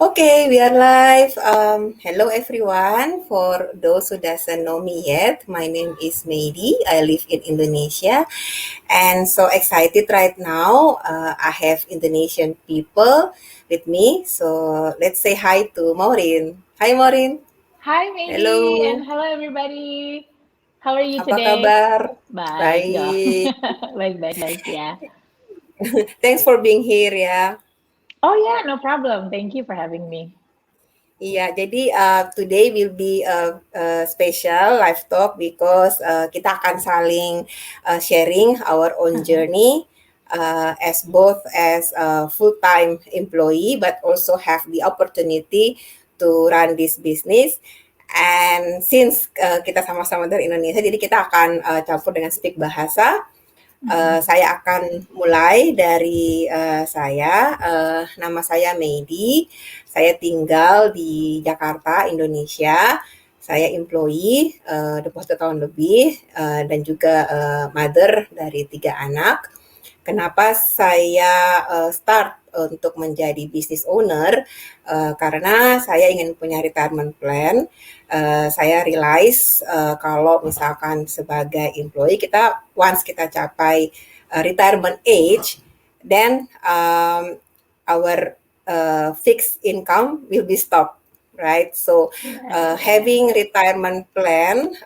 Okay, we are live. Hello everyone. For those who doesn't know me yet, my name is Meidi. I live in Indonesia, and so excited right now. I have Indonesian people with me. So let's say hi to Maureen. Hi Maureen. Hi, Mady, Hello. and hello, everybody. How are you Apa today? kabar? Baik dong. Baik. Baik, baik, baik ya. Thanks for being here ya. Oh yeah, no problem. Thank you for having me. Iya, jadi today will be a special live talk because kita akan saling sharing our own journey as both as a full-time employee but also have the opportunity to run this business. And since kita sama-sama dari Indonesia, jadi kita akan campur dengan speak bahasa. Saya akan mulai dari saya. Nama saya Meidi. Saya tinggal di Jakarta, Indonesia. Saya employee 21 tahun lebih dan juga mother dari 3 anak. Kenapa saya start untuk menjadi business owner? Karena saya ingin punya retirement plan. Saya realize kalau misalkan sebagai employee kita once kita capai retirement age, then our fixed income will be stopped, right? So Right, yeah. having retirement plan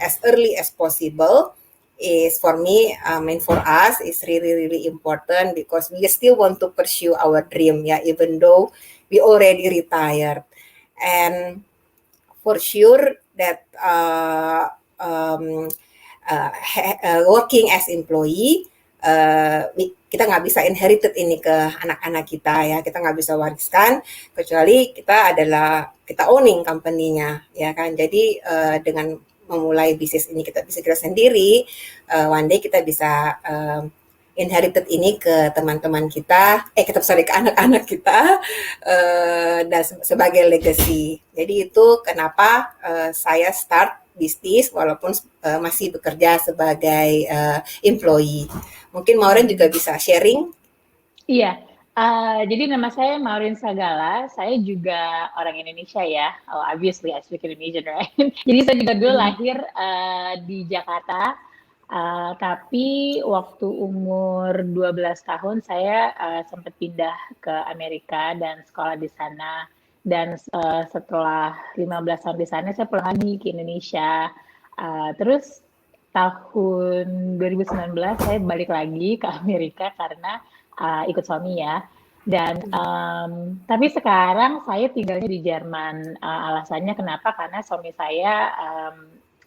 as early as possible is for me and for us is really important because we still want to pursue our dream, yeah, even though we already retired. And for sure that working as employee, kita nggak bisa inherited ini ke anak-anak kita ya, kita nggak bisa wariskan kecuali kita adalah kita owning company-nya ya kan. Jadi dengan memulai bisnis ini kita bisa kita sendiri, one day kita bisa inherited ini ke teman-teman kita, kita sorry ke anak-anak kita dan sebagai legacy. Jadi itu kenapa saya start bisnis walaupun masih bekerja sebagai employee. Mungkin Maureen juga bisa sharing. Iya, jadi nama saya Maureen Sagala. Saya juga orang Indonesia ya. Oh, obviously I speak Indonesian, right? Jadi saya juga dulu lahir di Jakarta. Tapi waktu umur 12 tahun saya sempat pindah ke Amerika dan sekolah di sana. Dan setelah 15 tahun di sana saya pulang lagi ke Indonesia. Terus tahun 2019 saya balik lagi ke Amerika karena ikut suami ya. Dan tapi sekarang saya tinggalnya di Jerman. Alasannya kenapa? Karena suami saya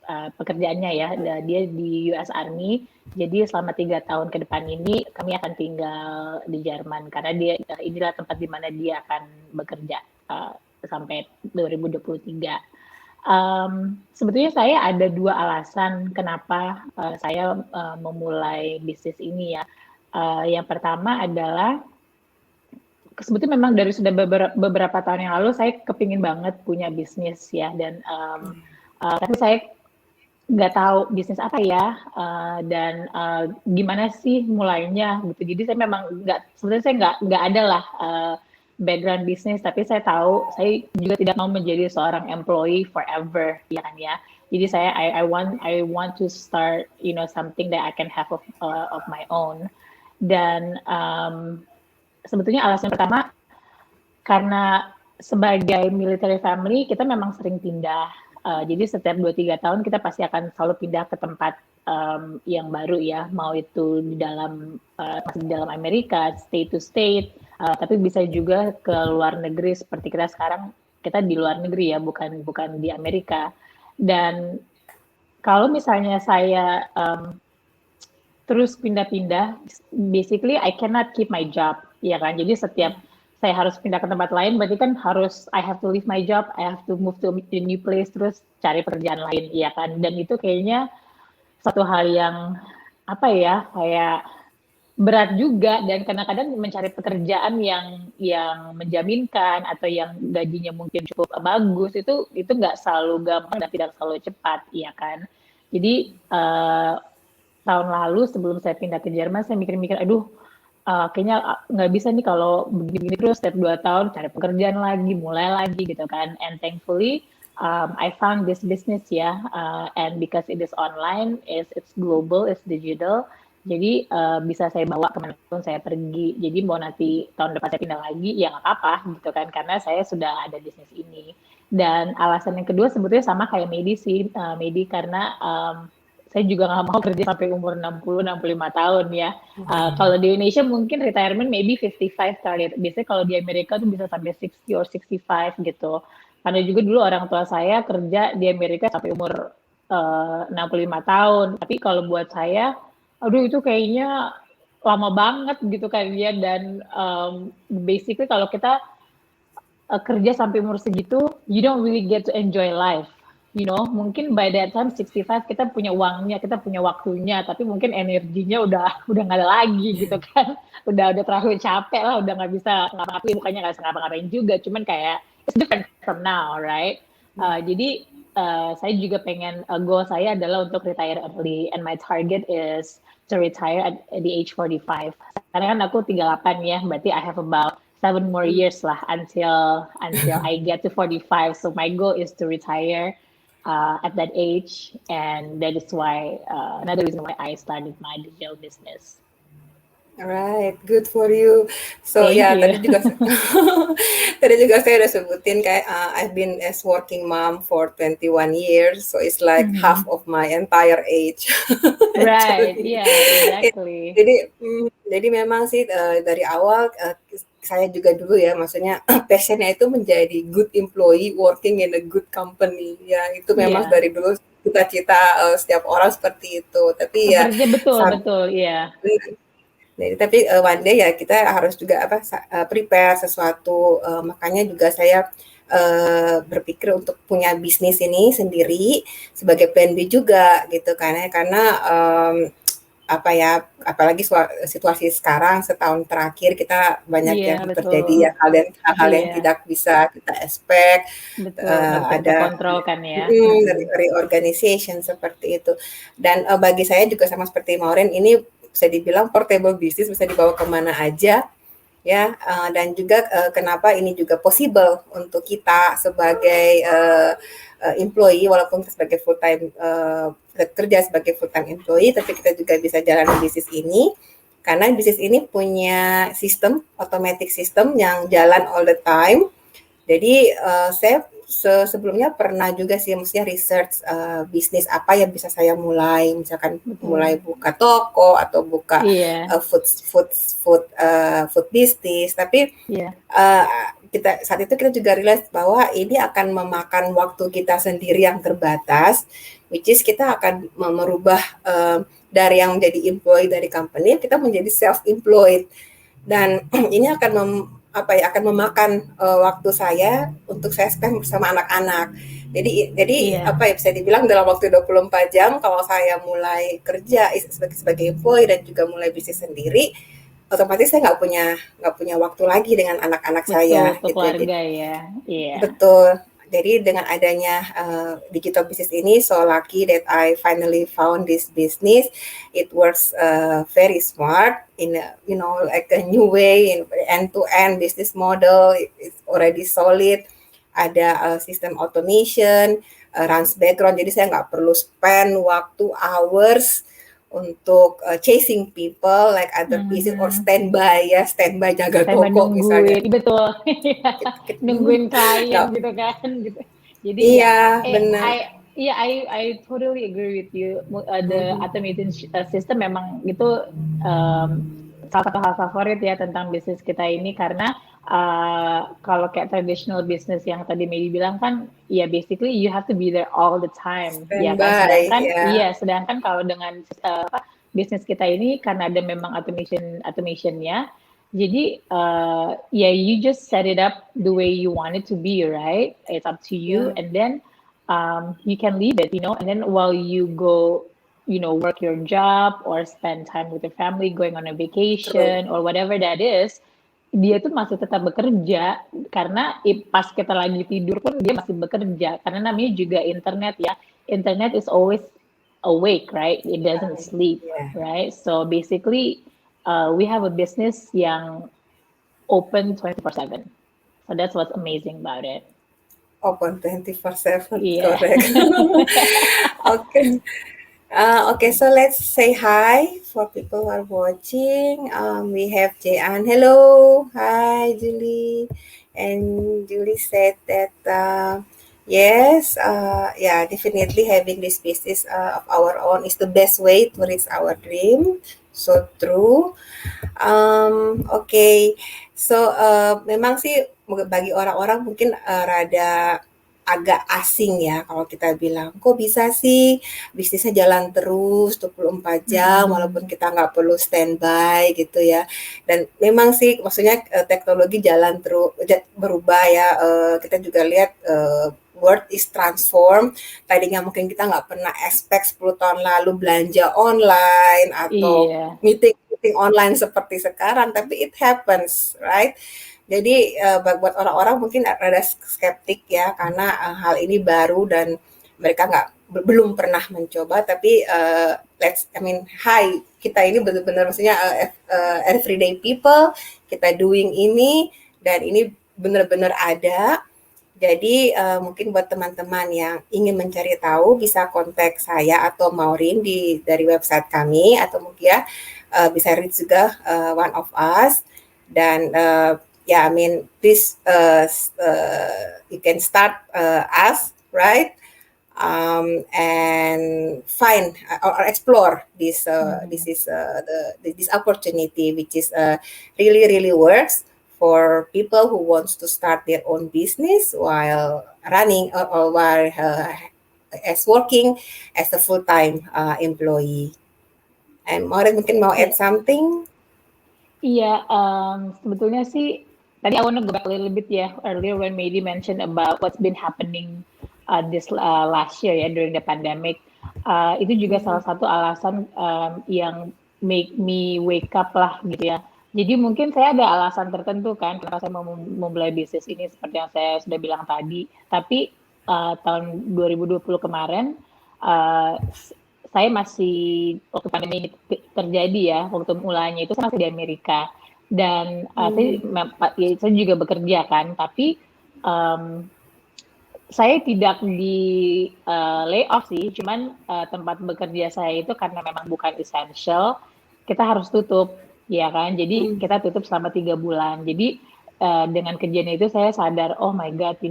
pekerjaannya ya, dia di US Army. Jadi selama 3 tahun ke depan ini kami akan tinggal di Jerman karena dia inilah tempat di mana dia akan bekerja sampai 2023. Sebetulnya saya ada 2 alasan kenapa saya memulai bisnis ini ya. Yang pertama adalah sebetulnya memang dari sudah beberapa tahun yang lalu saya kepingin banget punya bisnis ya, dan tapi saya nggak tahu bisnis apa ya, dan gimana sih mulainya gitu. Jadi saya memang sebenarnya saya nggak ada lah background bisnis, tapi saya tahu saya juga tidak mau menjadi seorang employee forever ya kan ya. Jadi saya I want to start something that I can have of my own. Dan sebetulnya alasan pertama karena sebagai military family kita memang sering pindah. Jadi setiap 2-3 tahun kita pasti akan selalu pindah ke tempat yang baru ya, mau itu masih di dalam Amerika, state to state, tapi bisa juga ke luar negeri seperti kita sekarang, kita di luar negeri ya, bukan di Amerika. Dan kalau misalnya saya terus pindah-pindah, basically I cannot keep my job, ya kan? Jadi setiap saya harus pindah ke tempat lain, berarti kan I have to leave my job, I have to move to a new place, terus cari pekerjaan lain, ya kan? Dan itu kayaknya satu hal yang apa ya, kayak berat juga, dan kadang-kadang mencari pekerjaan yang menjaminkan atau yang gajinya mungkin cukup bagus itu nggak selalu gampang dan tidak selalu cepat, ya kan? Jadi tahun lalu sebelum saya pindah ke Jerman saya mikir-mikir, aduh kayaknya nggak bisa nih kalau begini terus setiap 2 tahun cari pekerjaan lagi, mulai lagi gitu kan. And thankfully, I found this business ya, and because it is online, it's global, it's digital, jadi bisa saya bawa kemanapun saya pergi. Jadi mau nanti tahun depan saya pindah lagi, ya nggak apa-apa gitu kan, karena saya sudah ada bisnis ini. Dan alasan yang kedua sebetulnya sama kayak Medi sih, Medi, karena saya juga nggak mau kerja sampai umur 60-65 tahun ya. Kalau di Indonesia mungkin retirement maybe 55 kali. Biasanya kalau di Amerika tuh bisa sampai 60 or 65 gitu. Karena juga dulu orang tua saya kerja di Amerika sampai umur 65 tahun. Tapi kalau buat saya, aduh itu kayaknya lama banget gitu kan ya. Dan basically kalau kita kerja sampai umur segitu, you don't really get to enjoy life. You know, mungkin by that time 65 kita punya uangnya, kita punya waktunya, tapi mungkin energinya udah nggak ada lagi gitu kan. Udah terlalu capek lah, udah nggak bisa ngapa-ngapain, bukannya nggak bisa ngapa-ngapain juga, cuman kayak it's different from now, right? Jadi saya juga pengen goal saya adalah untuk retire early, and my target is to retire at the age 45. Karena kan aku 38 ya, berarti I have about 7 more years lah until I get to 45. So my goal is to retire at that age, and that is why another reason why I started my digital business. Alright, good for you. So Thank ya, you. tadi juga saya udah sebutin kayak I've been as working mom for 21 years, so it's like half of my entire age. Right, Actually. yeah, exactly. Jadi memang sih dari awal saya juga dulu ya, maksudnya passionnya itu menjadi good employee working in a good company. Ya, itu memang Iya, dari dulu cita-cita setiap orang seperti itu. Tapi ya sepertinya betul, iya. jadi tapi one day ya kita harus juga prepare sesuatu, makanya juga saya berpikir untuk punya bisnis ini sendiri sebagai plan B juga gitu kan ya, karena apalagi situasi sekarang setahun terakhir kita banyak Iya, yang terjadi betul. ya hal-hal yang Iya, tidak bisa kita expect, betul. Nggak bisa kita ada kontrol kan ya. reorganization seperti itu. Dan bagi saya juga sama seperti Maureen, ini bisa dibilang portable business, bisa dibawa kemana aja ya, dan juga kenapa ini juga possible untuk kita sebagai employee, walaupun sebagai full time kerja sebagai full time employee, tapi kita juga bisa jalan bisnis ini karena bisnis ini punya sistem automatic system yang jalan all the time. Jadi saya sebelumnya pernah juga sih maksudnya research bisnis apa yang bisa saya mulai, misalkan mulai buka toko atau buka Iya, food business, tapi iya, saat itu kita juga realize bahwa ini akan memakan waktu kita sendiri yang terbatas, which is kita akan merubah dari yang menjadi employee dari company kita menjadi self employed, dan ini akan akan memakan waktu saya untuk saya spend bersama anak-anak. Jadi iya. bisa dibilang dalam waktu 24 jam kalau saya mulai kerja sebagai employee dan juga mulai bisnis sendiri, otomatis saya nggak punya waktu lagi dengan anak-anak Betul, saya waktu gitu. keluarga ya. Iya. Betul. Jadi dengan adanya digital business ini, so lucky that I finally found this business. It works very smart in like a new way, in end-to-end business model. It's already solid. Ada sistem automation, runs background. Jadi saya nggak perlu spend waktu hours untuk chasing people like other business or standby jaga Saya toko misalnya. nungguin, betul. Nungguin klien Nggak. gitu kan. Gitu. Jadi ya, Iya, benar. I totally agree with you. The automated system memang itu salah satu hal favorit ya tentang bisnis kita ini, karena kalau kayak traditional business yang tadi Medi bilang kan, ya basically you have to be there all the time, ya kan. Standby, ya. Sedangkan kalau dengan bisnis kita ini karena ada memang automationnya, jadi you just set it up the way you want it to be, right? It's up to you, Ya. and then you can leave it, and then while you go, work your job or spend time with your family, going on a True. vacation or whatever that is, dia tuh masih tetap bekerja, karena pas kita lagi tidur pun dia masih bekerja, karena namanya juga internet ya. Internet is always awake, right? It doesn't sleep, Yeah. right? So basically we have a business yang open 24/7. So that's what's amazing about it. Open 24/7, Yeah. correct. Okay. Okay, so let's say hi for people who are watching. We have Jean. Hello, hi Julie, and Julie said that yes, yeah, definitely having this business of our own is the best way to reach our dream. So true. Oke. So, memang sih bagi orang-orang mungkin, rada agak asing ya kalau kita bilang, "Kok bisa sih bisnisnya jalan terus 24 jam walaupun kita nggak perlu standby," gitu ya. Dan memang sih maksudnya, teknologi jalan berubah ya, kita juga lihat, world is transform. Tadinya mungkin kita nggak pernah expect 10 tahun lalu belanja online atau Iya. meeting online seperti sekarang, tapi it happens, right? Jadi buat orang-orang mungkin rada skeptik ya karena hal ini baru dan mereka belum pernah mencoba. Tapi kita ini benar-benar maksudnya everyday people, kita doing ini dan ini benar-benar ada. Jadi mungkin buat teman-teman yang ingin mencari tahu bisa kontak saya atau Maureen dari website kami atau mungkin ya bisa reach juga one of us dan yeah, I mean please you can start us, right? And find or explore this this opportunity, which is really works for people who wants to start their own business while running or while as working as a full-time employee. And Maureen mungkin mau add something? Iya, sebetulnya sih tadi I want to go back a little bit ya earlier when Mady mentioned about what's been happening this last year ya during the pandemic. Itu juga salah satu alasan yang make me wake up lah gitu ya. Jadi mungkin saya ada alasan tertentu kan kenapa saya mau memulai bisnis ini seperti yang saya sudah bilang tadi. Tapi tahun 2020 kemarin saya masih waktu pandemi ini terjadi ya, waktu mulanya itu saya masih di Amerika dan saya juga bekerja kan, tapi saya tidak di layoff sih, cuman tempat bekerja saya itu karena memang bukan essential, kita harus tutup, ya kan? Jadi kita tutup selama 3 bulan. Jadi dengan kejadian itu saya sadar, oh my God,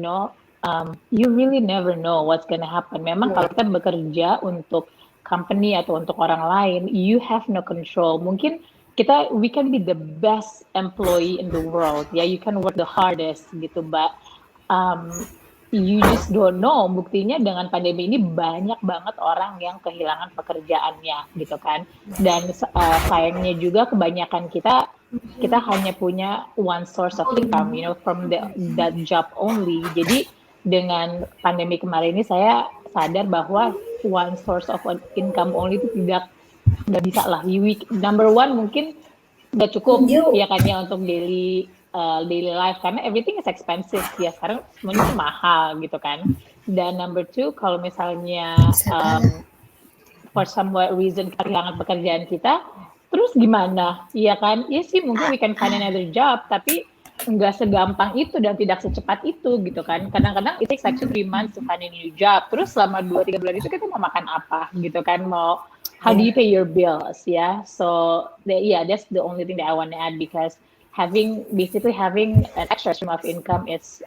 you really never know what's gonna happen. Memang kalau kita bekerja untuk company atau untuk orang lain, you have no control. Mungkin we can be the best employee in the world, ya, you can work the hardest gitu, but you just don't know. Buktinya dengan pandemi ini banyak banget orang yang kehilangan pekerjaannya gitu kan. Dan sayangnya juga kebanyakan kita hanya punya one source of income, from that job only. Jadi dengan pandemi kemarin ini saya sadar bahwa one source of income only itu nggak bisa lah. Number one mungkin nggak cukup ya kan ya untuk daily life karena everything is expensive ya, sekarang semuanya mahal gitu kan. Dan number two, kalau misalnya for some reason kita kehilangan pekerjaan kita, terus gimana? Iya kan? Iya sih mungkin we can find another job, tapi nggak segampang itu dan tidak secepat itu gitu kan. Kadang-kadang it takes like 2-3 months to find a new job. Terus selama 2-3 bulan itu kita mau makan apa gitu kan? How do you pay your bills ya? So that's the only thing that I want to add, because having an extra stream of income it's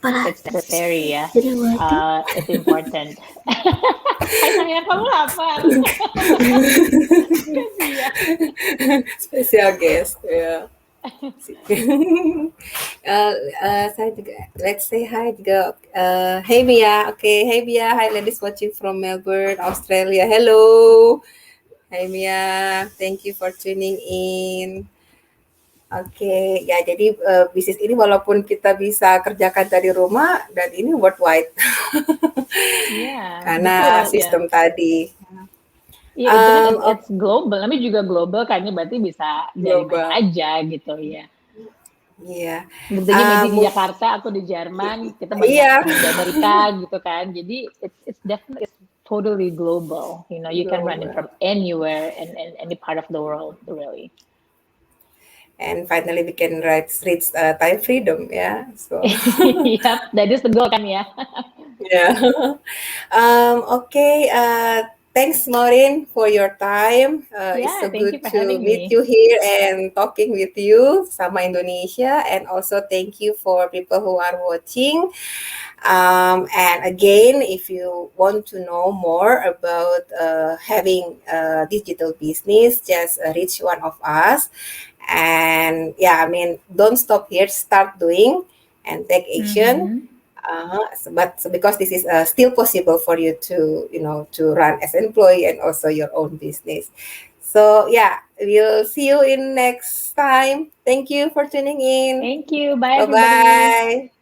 necessary ya. It's important. Hai sayang, kamu lapar. Special guest ya. Saya juga let's say hi juga. Hey Mia, okay. Hey Mia, hi ladies watching from Melbourne, Australia. Hello. Hey Mia, thank you for tuning in. Oke, ya jadi bisnis ini walaupun kita bisa kerjakan dari rumah dan ini worldwide. Karena sistem tadi. Iya, it's global. Namanya juga global, kayaknya berarti bisa dari mana aja gitu ya. Iya. Buktinya di Jakarta, aku di Jerman, kita banyak di Amerika gitu kan. Jadi it's definitely totally global. You can run it from anywhere and any part of the world, really. and finally we can reach time freedom. Yeah. So Yap, that is the goal kan ya. yeah. Okay. Thanks, Maureen, for your time. It's Yeah, so thank you good for to having meet me. you here and talking with you, sama Indonesia. And also thank you for people who are watching. And again, if you want to know more about having a digital business, just reach one of us. And yeah, I mean, don't stop here. Start doing and take action. Mhm. So because this is still possible for you to, to run as an employee and also your own business. So yeah, we'll see you in next time. Thank you for tuning in. Thank you. Bye, Bye everybody. bye.